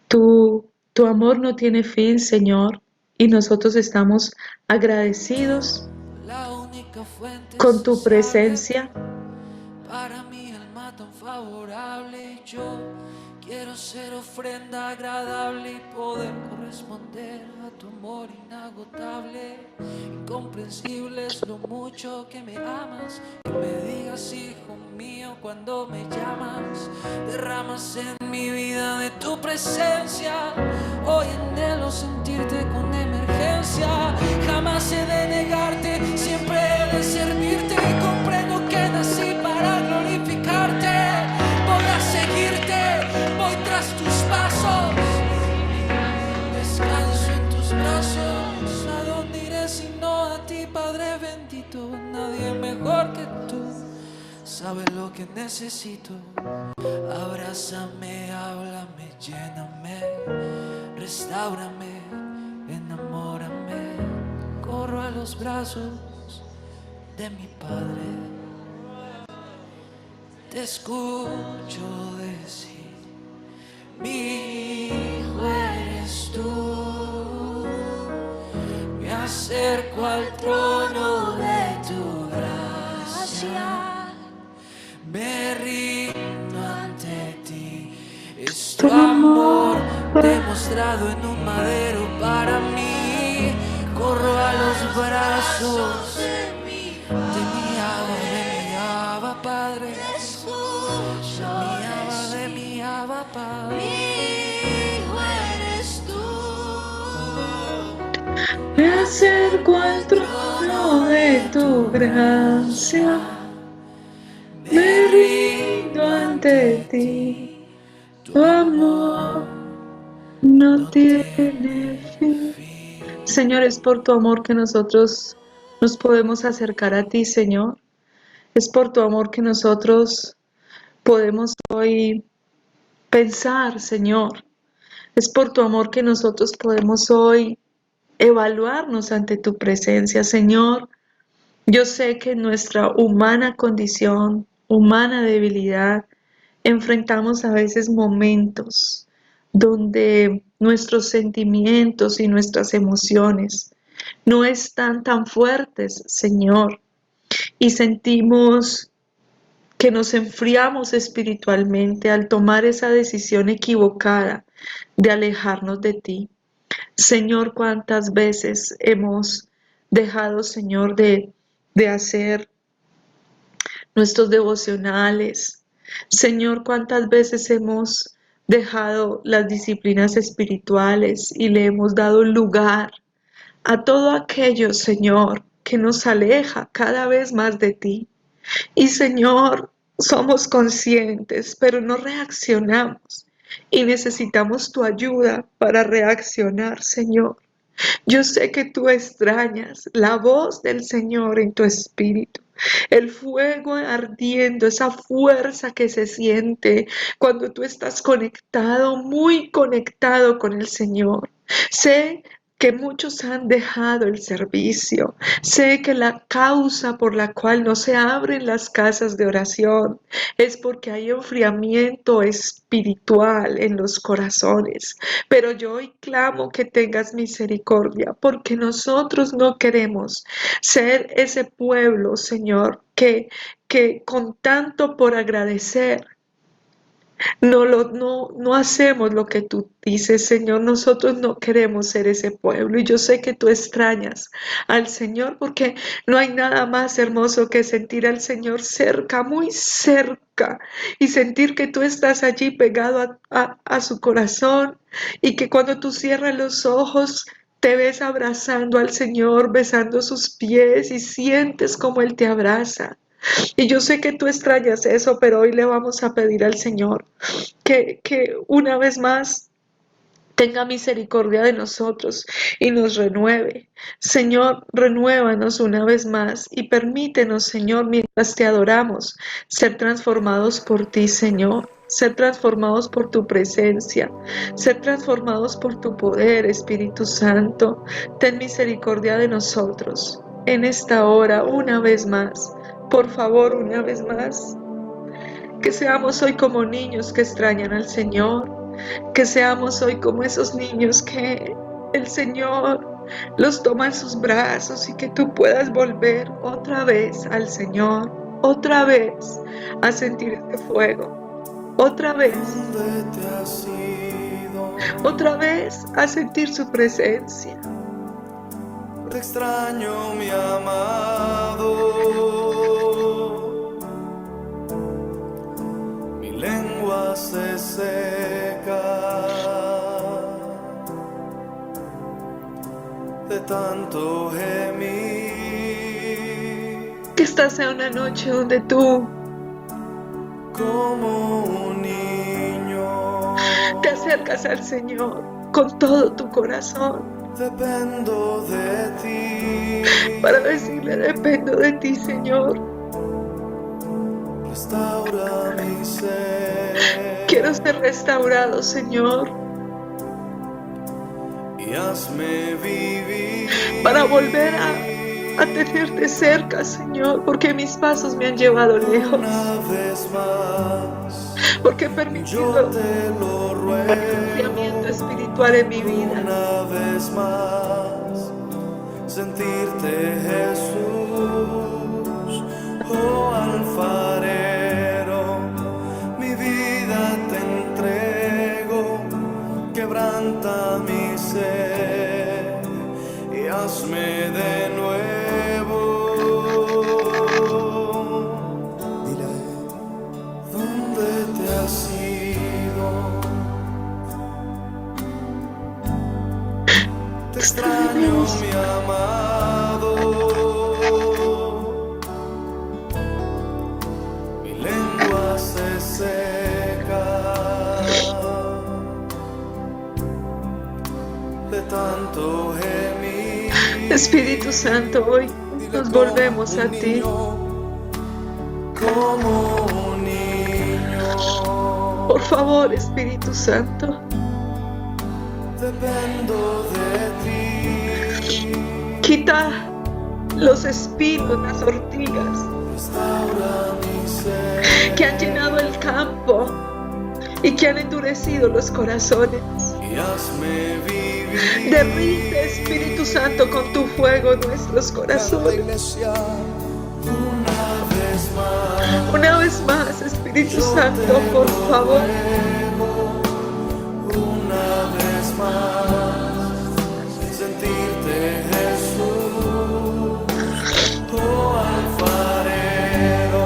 tu amor no tiene fin, Señor, y nosotros estamos agradecidos La única fuente con tu cesante, presencia. para mi alma tan favorable. Yo quiero ser ofrenda agradable y poder corresponder a tu amor inagotable. Incomprensible es lo mucho que me amas, que me digas hijo mío cuando me llamas. Derramas en mi vida de tu presencia, hoy anhelo sentirte con emergencia. Jamás he de negarte, siempre he de servirte. Y comprendo que nací para glorificarte. Voy a seguirte, voy tras tus pasos. Descanso en tus brazos. ¿A dónde iré si no a ti, Padre bendito? Nadie mejor que tú sabe lo que necesito. Abrázame, háblame, lléname, restáurame, enamórame. Corro a los brazos de mi Padre. Te escucho decir, mi hijo eres tú. Me acerco al trono de tu gracia, me rindo ante ti. Es tu amor demostrado en un madero para mí. Corro a los brazos de mi Abba Padre. De mi Abba Padre. Mi hijo eres tú. Me acerco al trono de tu gracia, me rindo ante ti, tu amor no tiene fin. Señor, es por tu amor que nosotros nos podemos acercar a ti, Señor. Es por tu amor que nosotros podemos hoy pensar, Señor. Es por tu amor que nosotros podemos hoy evaluarnos ante tu presencia, Señor. Yo sé que en nuestra humana condición, humana debilidad, enfrentamos a veces momentos donde nuestros sentimientos y nuestras emociones no están tan fuertes, Señor, y sentimos que nos enfriamos espiritualmente al tomar esa decisión equivocada de alejarnos de ti. Señor, cuántas veces hemos dejado, Señor, de hacer nuestros devocionales. Señor, cuántas veces hemos dejado las disciplinas espirituales y le hemos dado lugar a todo aquello, Señor, que nos aleja cada vez más de ti. Y Señor, somos conscientes, pero no reaccionamos. Y necesitamos tu ayuda para reaccionar, Señor. Yo sé que tú extrañas la voz del Señor en tu espíritu, el fuego ardiendo, esa fuerza que se siente cuando tú estás conectado, muy conectado con el Señor. Sé que muchos han dejado el servicio. Sé que la causa por la cual no se abren las casas de oración es porque hay enfriamiento espiritual en los corazones. Pero yo hoy clamo que tengas misericordia, porque nosotros no queremos ser ese pueblo, Señor, que con tanto por agradecer no hacemos lo que tú dices, Señor. Nosotros no queremos ser ese pueblo. Y yo sé que tú extrañas al Señor, porque no hay nada más hermoso que sentir al Señor cerca, muy cerca, y sentir que tú estás allí pegado a su corazón, y que cuando tú cierras los ojos te ves abrazando al Señor, besando sus pies, y sientes como Él te abraza. Y yo sé que tú extrañas eso, pero hoy le vamos a pedir al Señor que una vez más tenga misericordia de nosotros y nos renueve. Señor, renuévanos una vez más y permítenos, Señor, mientras te adoramos, ser transformados por ti, Señor. ser transformados por tu presencia, ser transformados por tu poder, Espíritu Santo. Ten misericordia de nosotros en esta hora, una vez más. Por favor, una vez más. Que seamos hoy como niños que extrañan al Señor, que seamos hoy como esos niños que el Señor los toma en sus brazos y que tú puedas volver otra vez al Señor, otra vez a sentir este fuego, otra vez a sentir su presencia. Te extraño, mi amado. Lengua se seca de tanto gemir. Que esta sea una noche donde tú, como un niño, te acercas al Señor con todo tu corazón. Dependo de ti. Para decirle, dependo de ti, Señor. Restaura mi ser. Quiero ser restaurado, Señor. Y hazme vivir. Para volver a tenerte cerca, Señor, porque mis pasos me han llevado lejos. Una vez más. Porque he permitido Yo te lo ruego. el enfriamiento espiritual en mi vida. Una vez más. Sentirte, Jesús. Oh, alfarero, mi vida te entrego, quebranta mi ser y hazme de nuevo. Dile a él, ¿dónde te has ido? Te extraño, mi amado. Tanto gemir. Espíritu Santo, hoy nos volvemos a ti. Como un niño. Por favor, Espíritu Santo. Dependo de ti. Quita los espinos, las ortigas Restaura mi ser. que han llenado el campo y que han endurecido los corazones. Y hazme vivir. Derrite, Espíritu Santo, con tu fuego nuestros corazones. Una vez más, Espíritu Santo, por favor. Una vez más, sentirte, Jesús. Oh, alfarero,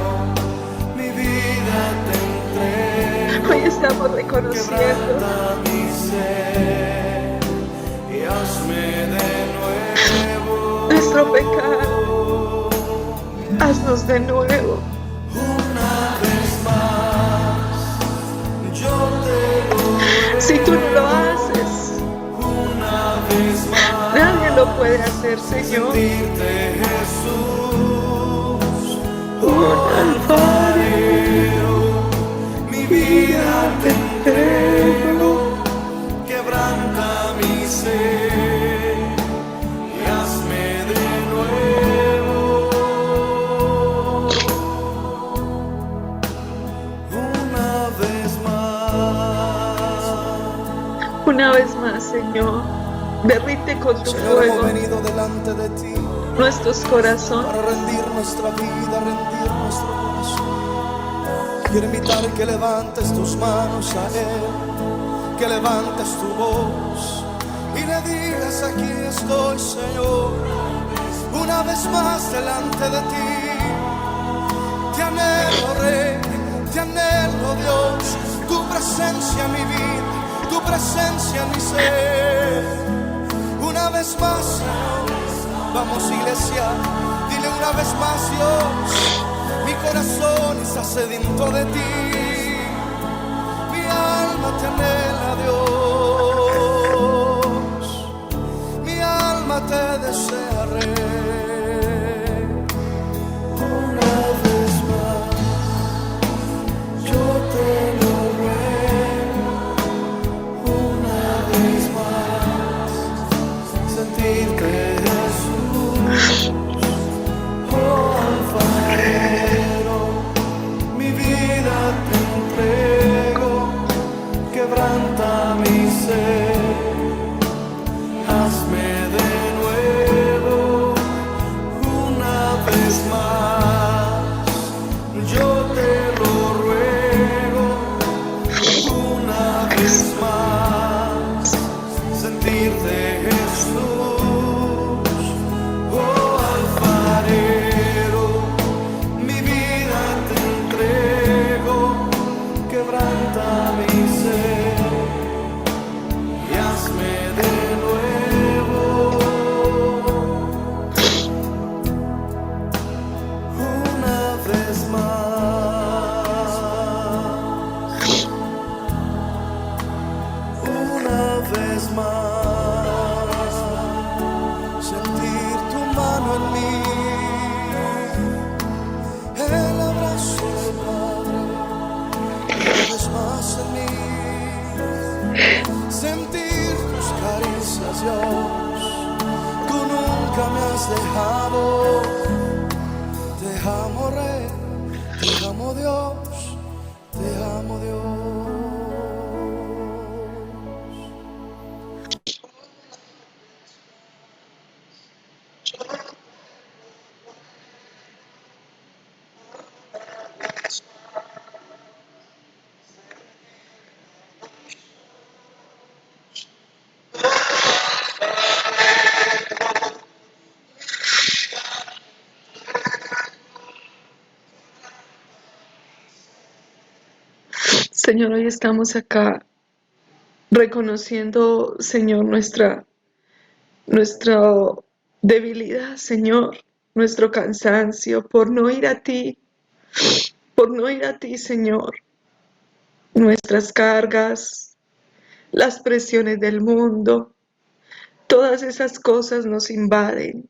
mi vida te entrego. Hoy estamos reconociendo Quebranta mi ser y hazme de nuevo. nuestro pecado. Haznos de nuevo. Una vez más, yo te lo ruego. Si tú no lo haces, Una vez más, nadie lo puede hacer, Señor. sentirte, Jesús. Un alfarero, Mi vida te entrego, quebranta mi ser y hazme de nuevo. Una vez más, Señor, derrite con tu Señor, hemos fuego venido delante de ti nuestros corazones. para rendir nuestra vida, rendir nuestro corazón. Quiero invitar que levantes tus manos a Él, que levantes tu voz y le digas: aquí estoy, Señor, una vez más delante de ti. Te anhelo, Rey, te anhelo, Dios, tu presencia en mi vida, tu presencia en mi ser. Una vez más, Señor, vamos, iglesia, dile una vez más: Dios, mi corazón está sediento de ti, mi alma te anhela, Dios, mi alma te desea, Rey. Una vez más, yo te lo ruego. Dios, tú nunca me has dejado. Te amo, Rey, te amo, Dios, te amo, Dios. Señor, hoy estamos acá reconociendo, Señor, nuestra debilidad, Señor, nuestro cansancio por no ir a ti, Señor, nuestras cargas, las presiones del mundo, todas esas cosas nos invaden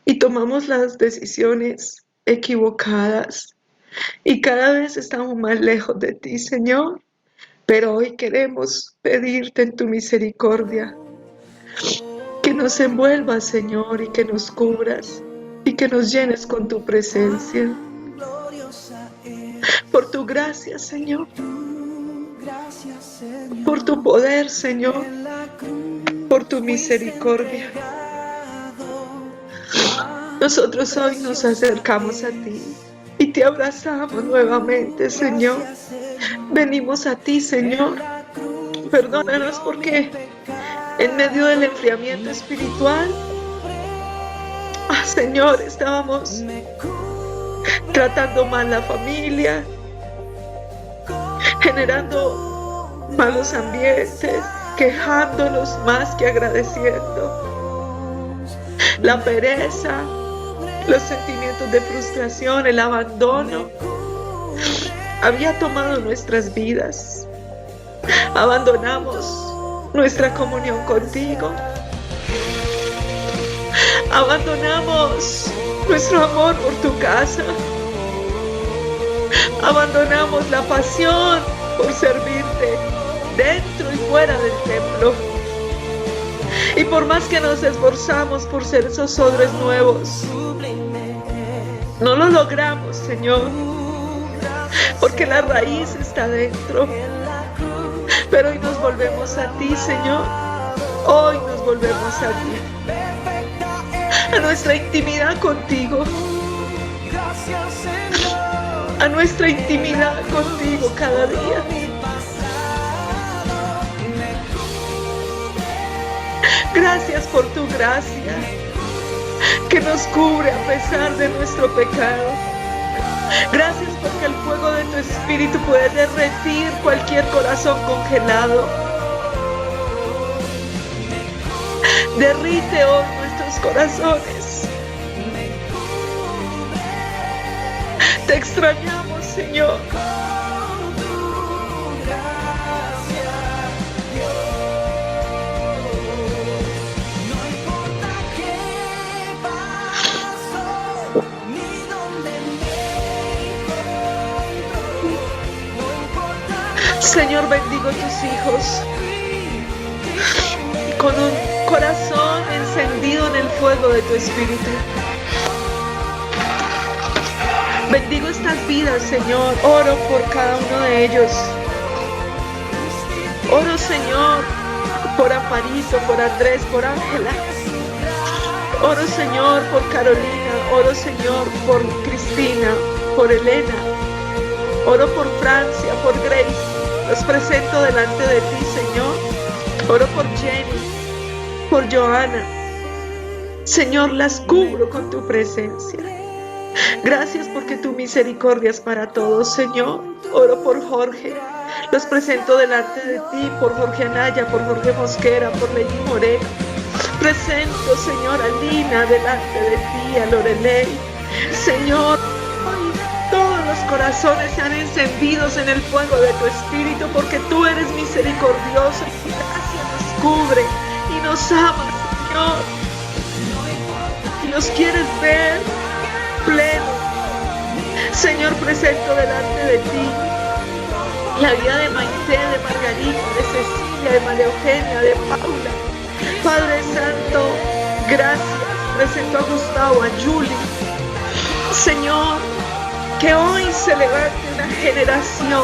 y tomamos las decisiones equivocadas y cada vez estamos más lejos de ti, Señor. Pero hoy queremos pedirte en tu misericordia que nos envuelvas, Señor, y que nos cubras y que nos llenes con tu presencia. Por tu gracia, Señor. Por tu poder, Señor. Por tu misericordia. Nosotros hoy nos acercamos a ti y te abrazamos nuevamente, Señor. Venimos a ti, Señor. Perdónanos porque en medio del enfriamiento espiritual, Señor, estábamos tratando mal la familia, generando malos ambientes, quejándonos más que agradeciendo. La pereza, los sentimientos de frustración, el abandono, había tomado nuestras vidas. Abandonamos nuestra comunión contigo. Abandonamos nuestro amor por tu casa. Abandonamos la pasión por servirte dentro y fuera del templo. Y por más que nos esforzamos por ser esos odres nuevos, no lo logramos, Señor, porque la raíz está dentro. Pero hoy nos volvemos a ti, Señor. Hoy nos volvemos a ti, a nuestra intimidad contigo, a nuestra intimidad contigo cada día. Gracias por tu gracia que nos cubre a pesar de nuestro pecado. Gracias porque el fuego de tu Espíritu puede derretir cualquier corazón congelado. Derrite hoy nuestros corazones. Te extrañamos, Señor. Señor, bendigo a tus hijos con un corazón encendido en el fuego de tu Espíritu. Bendigo estas vidas, Señor. Oro por cada uno de ellos. Oro, Señor, por Amparito, por Andrés, por Ángela. Oro, Señor, por Carolina. Oro, Señor, por Cristina, por Elena. Oro por Francia, por Grace. Los presento delante de ti, Señor. Oro por Jenny, por Johanna. Señor, las cubro con tu presencia. Gracias porque tu misericordia es para todos, Señor. Oro por Jorge. Los presento delante de ti, por Jorge Anaya, por Jorge Mosquera, por Lady Moreno. Presento, Señor, a Lina delante de ti, a Lorelei. Señor, todos los corazones sean encendidos en el fuego de tu Espíritu, porque tú eres misericordioso y tu gracia nos cubre y nos ama, Señor. Y nos quieres ver plenos. Señor, presento delante de ti la vida de Maite, de Margarita, de Cecilia, de María Eugenia, de Paula, Padre Santo, gracias. Presento a Gustavo, a Julie. Señor, que hoy se levante una generación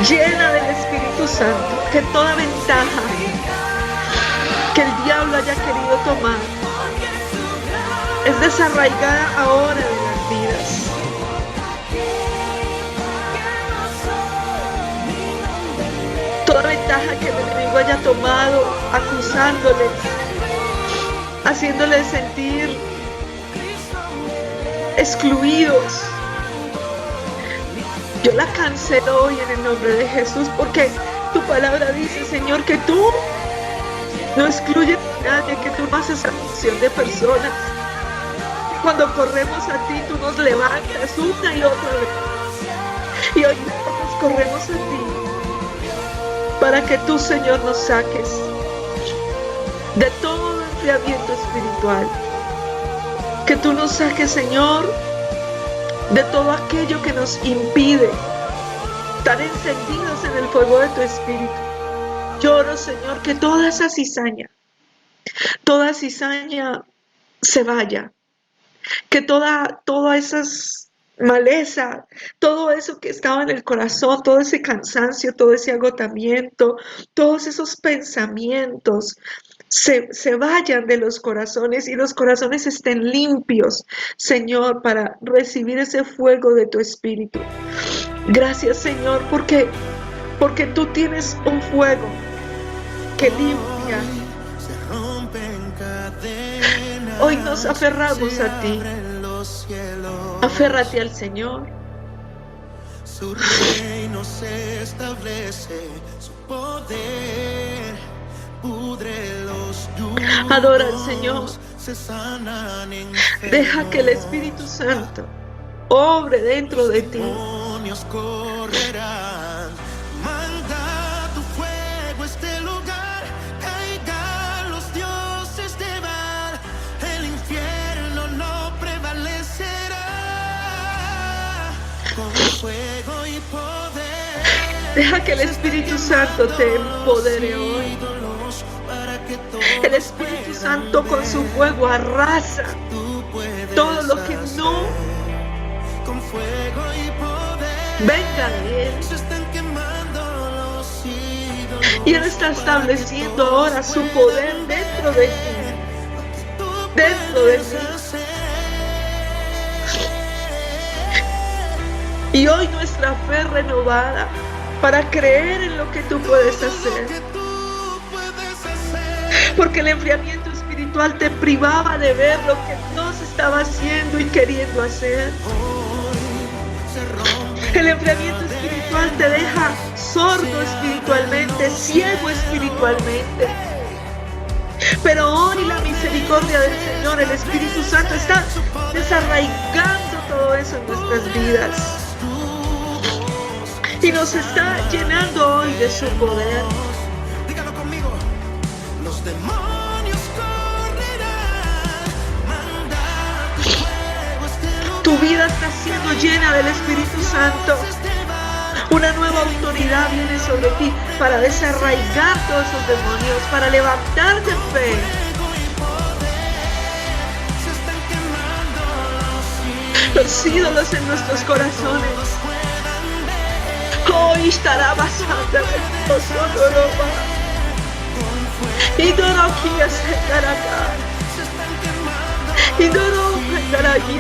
llena del Espíritu Santo, que toda ventaja que el diablo haya querido tomar es desarraigada ahora de las vidas. Toda ventaja que el enemigo haya tomado, acusándoles, haciéndoles sentir excluidos, yo la cancelo hoy en el nombre de Jesús, porque tu palabra dice, Señor, que tú no excluyes a nadie, que tú no haces acepción de personas. Cuando corremos a ti, tú nos levantas una y otra vez. Y hoy nosotros corremos a ti para que tú, Señor, nos saques de todo enfriamiento espiritual. Que tú nos saques, Señor, de todo aquello que nos impide estar encendidos en el fuego de tu Espíritu. Lloro, Señor, que toda esa cizaña se vaya. Que toda esa maleza, todo eso que estaba en el corazón, todo ese cansancio, todo ese agotamiento, todos esos pensamientos se vayan de los corazones y los corazones estén limpios, Señor, para recibir ese fuego de tu Espíritu. Gracias, Señor, porque tú tienes un fuego que limpia. Hoy nos aferramos a ti. Aférrate al Señor. Su reino se establece, su poder pudre los yugos. Adora al Señor. Se sanan Deja que el Espíritu Santo obre dentro de ti. demonios correrán. Manda tu fuego a este lugar, caigan los dioses de Baal. El infierno no prevalecerá. Con fuego y poder. Deja que el Espíritu Santo te empodere hoy. El Espíritu Santo con su fuego arrasa todo lo que no venga de Él. Y Él está estableciendo ahora su poder dentro de ti. Dentro de ti. Y hoy nuestra fe renovada para creer en lo que tú puedes hacer. Porque el enfriamiento espiritual te privaba de ver lo que Dios estaba haciendo y queriendo hacer. El enfriamiento espiritual te deja sordo espiritualmente, ciego espiritualmente. Pero hoy la misericordia del Señor, el Espíritu Santo, está desarraigando todo eso en nuestras vidas. Y nos está llenando hoy de su poder. Dígalo conmigo. Los demonios correrán. Manda tu fuego a este lugar. Tu vida está siendo llena del Espíritu Santo. Una nueva autoridad viene sobre ti para desarraigar todos esos demonios, para levantarte en fe. Los ídolos en nuestros corazones. Hoy estará basada en nosotros. Y Doroquia se estará acá. Y Doroquia estará aquí.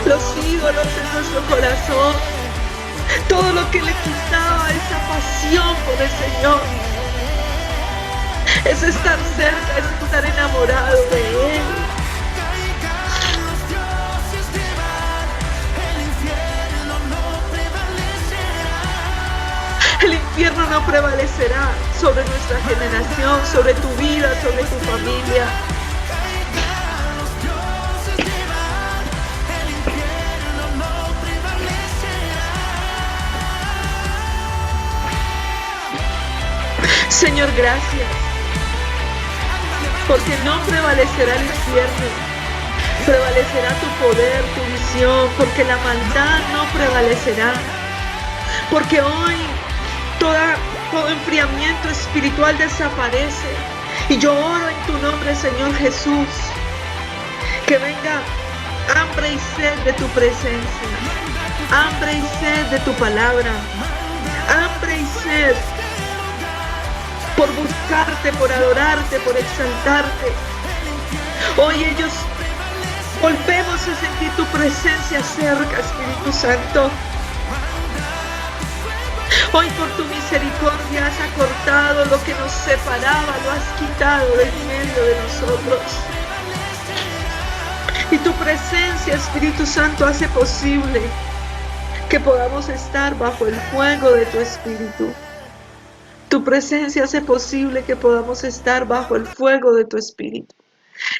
Los ídolos en nuestro corazón. Todo lo que le quitaba esa pasión por el Señor. Es estar cerca, es estar enamorado de Él. El infierno no prevalecerá sobre nuestra generación, sobre tu vida, sobre tu familia. Señor, gracias, porque no prevalecerá el infierno, prevalecerá tu poder, tu visión, porque la maldad no prevalecerá, porque hoy todo enfriamiento espiritual desaparece Y yo oro en tu nombre, Señor Jesús, que venga hambre y sed de tu presencia, hambre y sed de tu palabra, hambre y sed por buscarte, por adorarte, por exaltarte. Hoy ellos volvemos a sentir tu presencia cerca, Espíritu Santo. Hoy por tu misericordia has acortado lo que nos separaba, lo has quitado de en medio de nosotros. Y tu presencia, Espíritu Santo, hace posible que podamos estar bajo el fuego de tu Espíritu. Tu presencia hace posible que podamos estar bajo el fuego de tu Espíritu.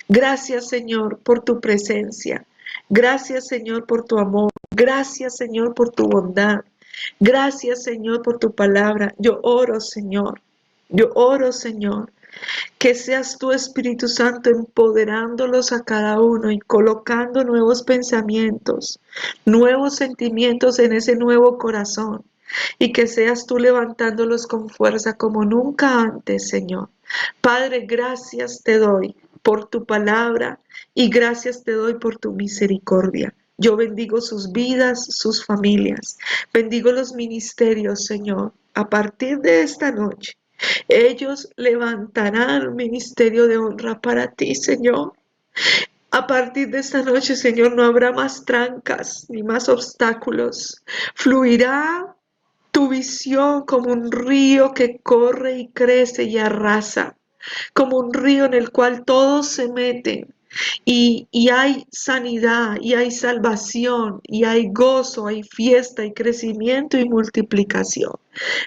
Gracias, Señor, por tu presencia. Gracias, Señor, por tu amor. Gracias, Señor, por tu bondad. Gracias, Señor, por tu palabra. Yo oro, Señor. Yo oro, Señor, que seas tu Espíritu Santo empoderándolos a cada uno y colocando nuevos pensamientos, nuevos sentimientos en ese nuevo corazón. Y que seas tú levantándolos con fuerza como nunca antes, Señor. Padre, gracias te doy por tu palabra y gracias te doy por tu misericordia. Yo bendigo sus vidas, sus familias. Bendigo los ministerios, Señor. A partir de esta noche, ellos levantarán un ministerio de honra para ti, Señor. A partir de esta noche, Señor, no habrá más trancas ni más obstáculos. Fluirá tu visión como un río que corre y crece y arrasa, como un río en el cual todos se meten y hay sanidad y hay salvación y hay gozo, hay fiesta y crecimiento y multiplicación.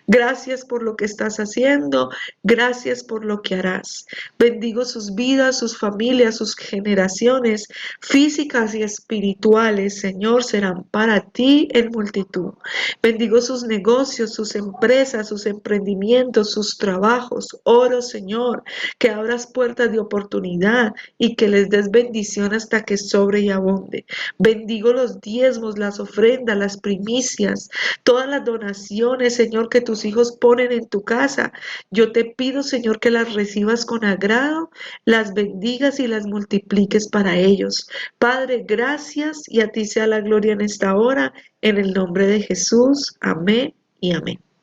Gracias por lo que estás haciendo, gracias por lo que harás. Bendigo sus vidas, sus familias, sus generaciones físicas y espirituales, Señor, serán para ti en multitud. Bendigo sus negocios, sus empresas, sus emprendimientos, sus trabajos. Oro, Señor, que abras puertas de oportunidad y que les des bendición hasta que sobre y abunde. Bendigo los diezmos, las ofrendas, las primicias, todas las donaciones, Señor, que tus hijos ponen en tu casa. Yo te pido, Señor, que las recibas con agrado, las bendigas y las multipliques para ellos. Padre, gracias y a ti sea la gloria en esta hora, en el nombre de Jesús. Amén y amén.